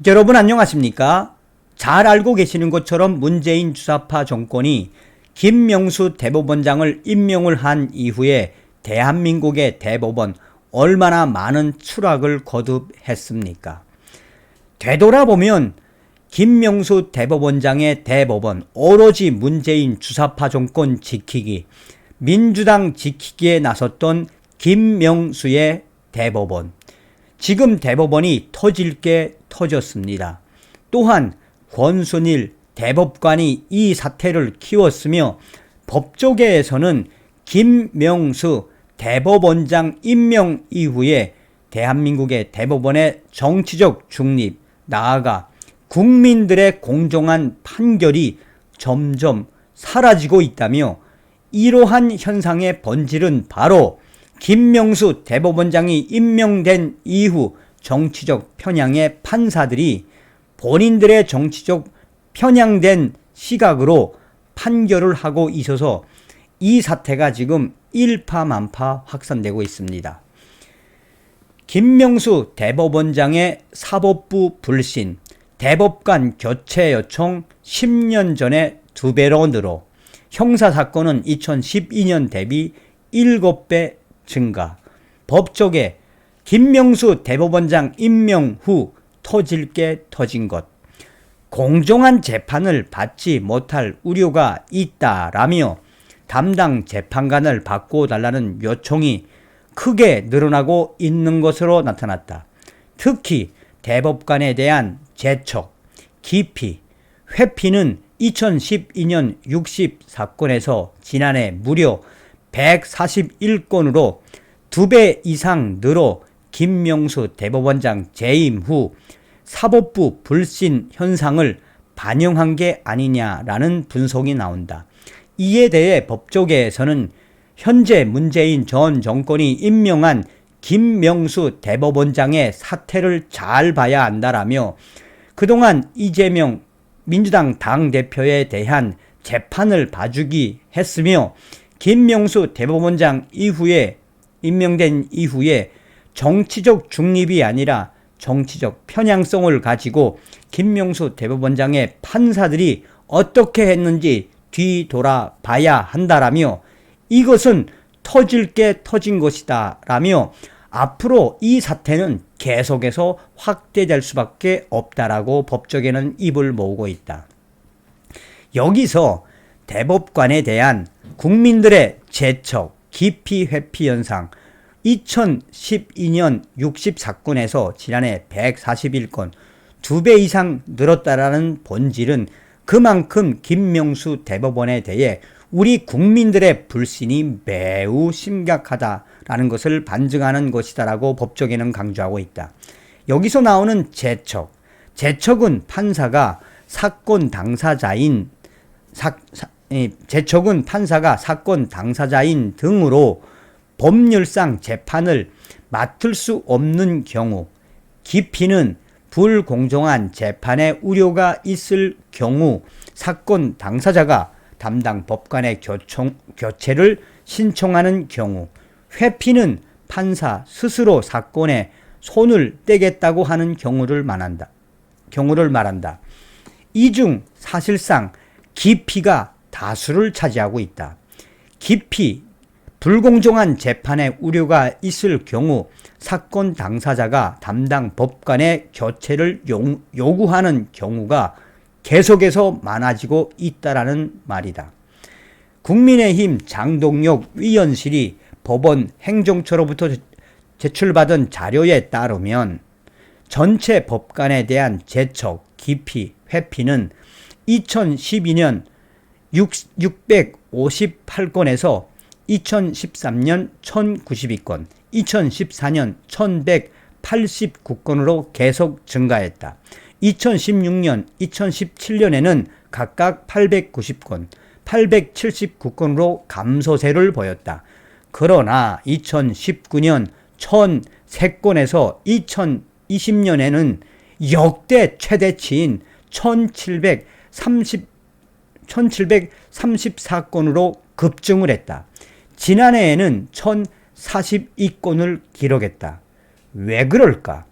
여러분 안녕하십니까? 잘 알고 계시는 것처럼 문재인 주사파 정권이 김명수 대법원장을 임명을 한 이후에 대한민국의 대법원 얼마나 많은 추락을 거듭했습니까? 되돌아보면 김명수 대법원장의 대법원 오로지 문재인 주사파 정권 지키기, 민주당 지키기에 나섰던 김명수의 대법원, 지금 대법원이 터질 게 터졌습니다. 또한 권순일 대법관이 이 사태를 키웠으며 법조계에서는 김명수 대법원장 임명 이후에 대한민국의 대법원의 정치적 중립, 나아가 국민들의 공정한 판결이 점점 사라지고 있다며 이러한 현상의 본질은 바로 김명수 대법원장이 임명된 이후 정치적 편향의 판사들이 본인들의 정치적 편향된 시각으로 판결을 하고 있어서 이 사태가 지금 일파만파 확산되고 있습니다. 김명수 대법원장의 사법부 불신, 대법관 교체 요청 10년 전에 2배로 늘어 형사사건은 2012년 대비 7배 증가, 법조계 김명수 대법원장 임명 후 터질 게 터진 것, 공정한 재판을 받지 못할 우려가 있다라며 담당 재판관을 바꿔달라는 요청이 크게 늘어나고 있는 것으로 나타났다. 특히 대법관에 대한 재촉, 기피, 회피는 2012년 60사건에서 지난해 무려 141건으로 2배 이상 늘어 김명수 대법원장 재임 후 사법부 불신 현상을 반영한 게 아니냐라는 분석이 나온다. 이에 대해 법조계에서는 현재 문재인 전 정권이 임명한 김명수 대법원장의 사태를 잘 봐야 한다라며 그동안 이재명 민주당 당대표에 대한 재판을 봐주기 했으며 김명수 대법원장 이후에 임명된 이후에 정치적 중립이 아니라 정치적 편향성을 가지고 김명수 대법원장의 판사들이 어떻게 했는지 뒤돌아봐야 한다라며 이것은 터질 게 터진 것이다 라며 앞으로 이 사태는 계속해서 확대될 수밖에 없다라고 법조계는 입을 모으고 있다. 여기서 대법관에 대한 국민들의 재촉, 기피, 회피 현상 2012년 60사건에서 지난해 141건 2배 이상 늘었다라는 본질은 그만큼 김명수 대법원에 대해 우리 국민들의 불신이 매우 심각하다라는 것을 반증하는 것이다라고 법조계는 강조하고 있다. 여기서 나오는 재촉, 재촉은 판사가 사건 당사자인 등으로 법률상 재판을 맡을 수 없는 경우, 기피는 불공정한 재판의 우려가 있을 경우 사건 당사자가 담당 법관의 교체를 신청하는 경우, 회피는 판사 스스로 사건에 손을 떼겠다고 하는 경우를 말한다. 이 중 사실상 기피가 다수를 차지하고 있다. 기피, 불공정한 재판의 우려가 있을 경우 사건 당사자가 담당 법관의 교체를 요구하는 경우가 계속해서 많아지고 있다라는 말이다. 국민의힘 장동혁 위원실이 법원 행정처로부터 제출받은 자료에 따르면 전체 법관에 대한 재촉, 기피, 회피는 2012년 658건에서 2013년 1092건, 2014년 1189건으로 계속 증가했다. 2016년, 2017년에는 각각 890건, 879건으로 감소세를 보였다. 그러나 2019년 1003건에서 2020년에는 역대 최대치인 1734건으로 급증을 했다. 지난해에는 1042건을 기록했다. 왜 그럴까?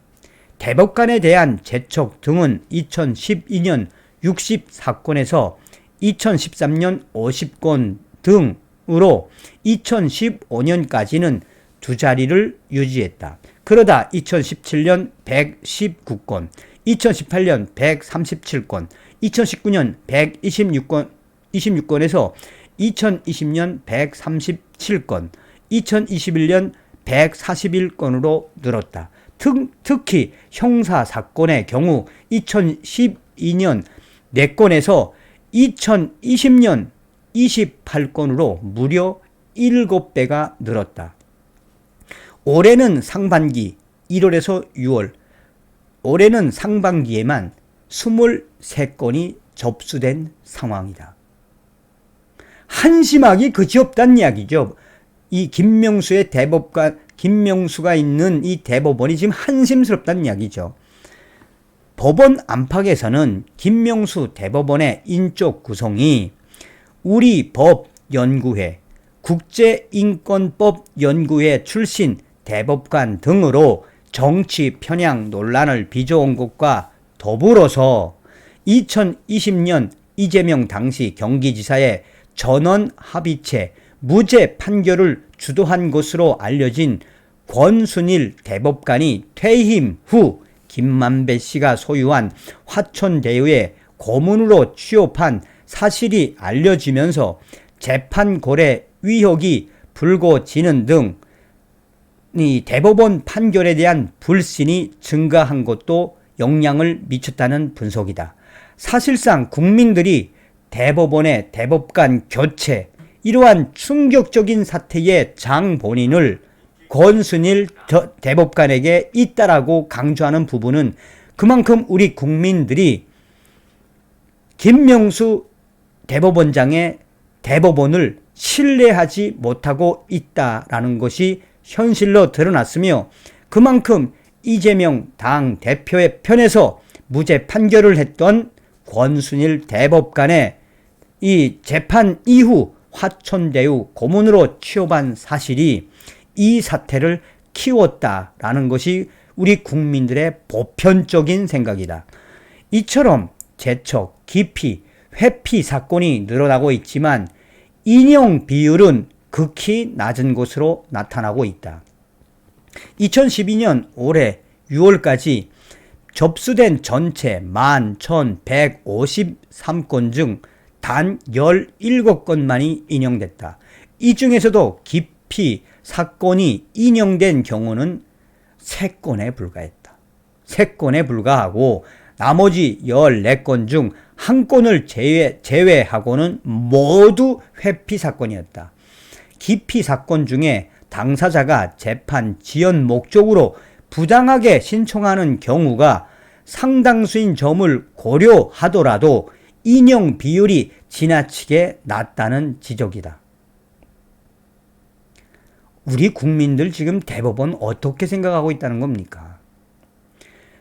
대법관에 대한 제척 등은 2012년 60사건에서 2013년 50건 등으로 2015년까지는 두 자리를 유지했다. 그러다 2017년 119건, 2018년 137건, 2019년 126건에서 2020년 137건, 2021년 141건으로 늘었다. 특히 형사사건의 경우 2012년 4건에서 2020년 28건으로 무려 7배가 늘었다. 올해는 상반기 1월에서 6월, 올해는 상반기에만 23건이 접수된 상황이다. 한심하기 그지없다는 이야기죠. 이 김명수의 대법관, 김명수가 있는 이 대법원이 지금 한심스럽다는 이야기죠. 법원 안팎에서는 김명수 대법원의 인적 구성이 우리 법연구회, 국제인권법연구회 출신 대법관 등으로 정치 편향 논란을 빚어온 것과 더불어서 2020년 이재명 당시 경기지사의 전원 합의체 무죄 판결을 주도한 것으로 알려진 권순일 대법관이 퇴임 후 김만배 씨가 소유한 화천대유의 고문으로 취업한 사실이 알려지면서 재판 고래 위혹이 불거지는 등 이 대법원 판결에 대한 불신이 증가한 것도 영향을 미쳤다는 분석이다. 사실상 국민들이 대법원의 대법관 교체, 이러한 충격적인 사태의 장본인을 권순일 대법관에게 있다라고 강조하는 부분은 그만큼 우리 국민들이 김명수 대법원장의 대법원을 신뢰하지 못하고 있다라는 것이 현실로 드러났으며, 그만큼 이재명 당 대표의 편에서 무죄 판결을 했던 권순일 대법관의 이 재판 이후 화천대유 고문으로 취업한 사실이 이 사태를 키웠다라는 것이 우리 국민들의 보편적인 생각이다. 이처럼 제척, 기피, 회피 사건이 늘어나고 있지만 인용 비율은 극히 낮은 것으로 나타나고 있다. 2012년 올해 6월까지 접수된 전체 11,153건 중 단 17건만이 인용됐다. 이 중에서도 기피 사건이 인용된 경우는 3건에 불과했다. 3건에 불과하고 나머지 14건 중 1건을 제외하고는 모두 회피 사건이었다. 기피 사건 중에 당사자가 재판 지연 목적으로 부당하게 신청하는 경우가 상당수인 점을 고려하더라도 인용 비율이 지나치게 낮다는 지적이다. 우리 국민들 지금 대법원 어떻게 생각하고 있다는 겁니까?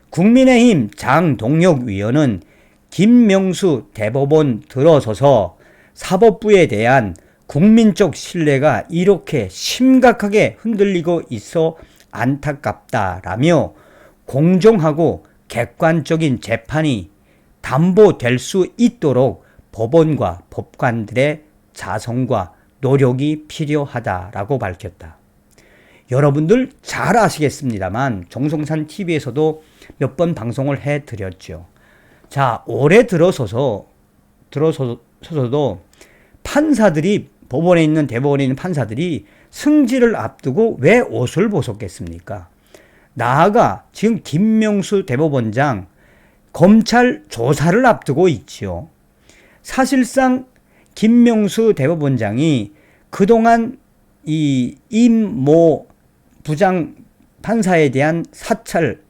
국민의힘 장동혁 위원은 김명수 대법원 들어서서 사법부에 대한 국민적 신뢰가 이렇게 심각하게 흔들리고 있어 안타깝다라며 공정하고 객관적인 재판이 담보될 수 있도록 법원과 법관들의 자성과 노력이 필요하다라고 밝혔다. 여러분들 잘 아시겠습니다만 정성산 TV에서도 몇 번 방송을 해드렸죠. 자, 올해 들어서서도 판사들이 법원에 있는 대법원에 있는 판사들이 승질을 앞두고 왜 옷을 벗었겠습니까? 나아가 지금 김명수 대법원장 검찰 조사를 앞두고 있지요. 사실상 김명수 대법원장이 그동안 이 임모 부장 판사에 대한 사찰,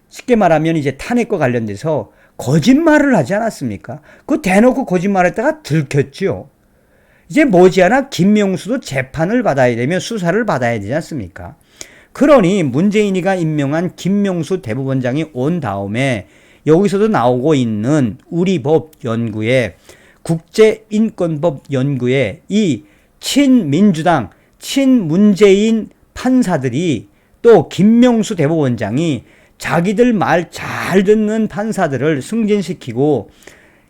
쉽게 말하면 이제 탄핵과 관련돼서 거짓말을 하지 않았습니까? 그 대놓고 거짓말했다가 들켰죠. 이제 머지않아 김명수도 재판을 받아야 되며 수사를 받아야 되지 않습니까? 그러니 문재인이가 임명한 김명수 대법원장이 온 다음에 여기서도 나오고 있는 우리 법 연구회, 국제인권법 연구회 이 친민주당, 친문재인 판사들이 또 김명수 대법원장이 자기들 말 잘 듣는 판사들을 승진시키고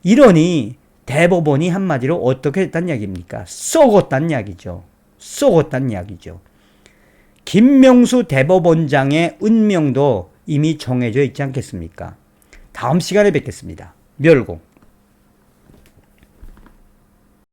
이러니 대법원이 한마디로 어떻게 했단 이야기입니까? 썩었단 이야기죠. 썩었단 이야기죠. 김명수 대법원장의 운명도 이미 정해져 있지 않겠습니까? 다음 시간에 뵙겠습니다. 멸공.